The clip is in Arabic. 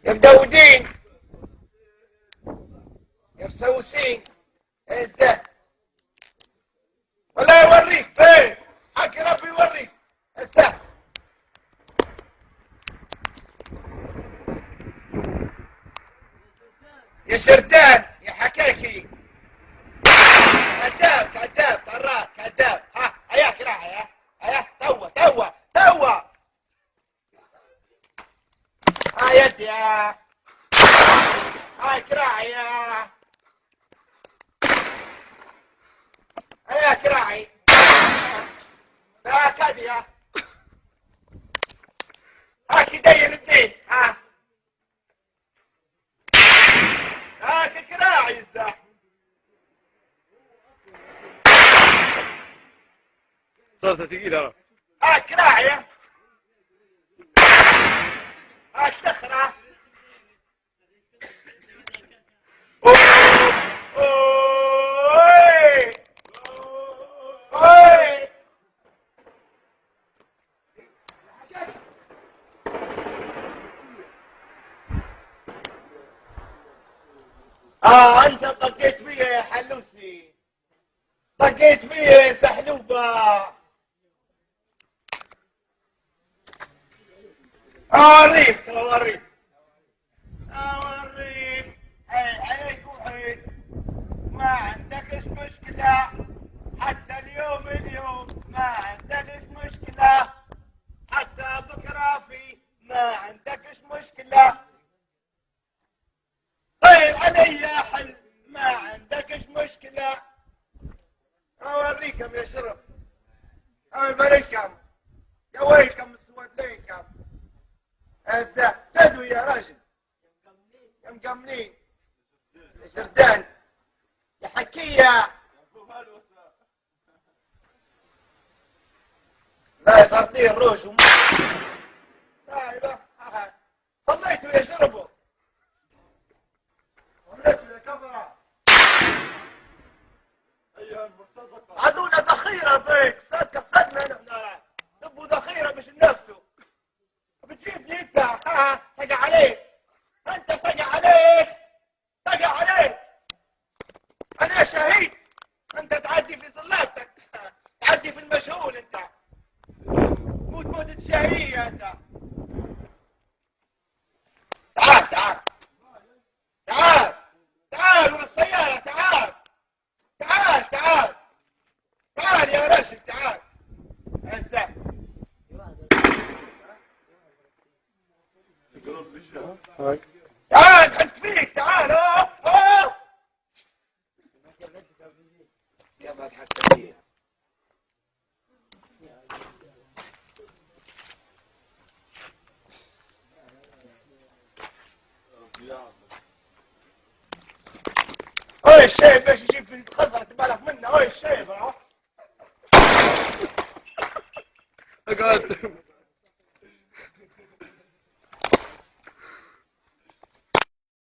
يا مدودين يا مسوسين ازاي والله يوريك فين حكي ربي يوريك ازاي يا سردان يا حكاكي كذاب كذاب طراق كذاب ها هياك راعي هيا توا ها يدي هاي كراعي هيا كراعي لا كديا هاك يدين اثنين هاك كراعي الزاح صارت ثقيلة هاك كراعي هاك تخرة انت طقيت فيا يا حلوسي طقيت فيا يا سحلوبة اوريك اوريك عليك وحيد ما عندكش مشكلة حتى اليوم ما عندكش مشكلة حتى بكرة ما عندكش مشكلة طير علي يا حل ما عندكش مشكلة اوريكم يا شرف اوريكم يا ويلكم السواد ليكم تدوا يا راجل يا مقمنين يا سردان يا حكية لا يا صارتين روش لا صليتوا يا شربوا صليتوا يا كفرة عدونا ذخيرة بيك صدنا نحن نبوا ذخيرة مش لنفسه بتجيب لي انت سقى عليك انت سقى عليك انا شهيد انت تعدي في صلاتك تعدي في المشهول انت موت الشهية انت تعال ورا السيارة تعال يا راشد تعال ازاي تعال حط فيك تعال يا ما تحكي فيها اوي الشايب باش يجيب في الخضرة تبالك منه اوي الشايب اقعد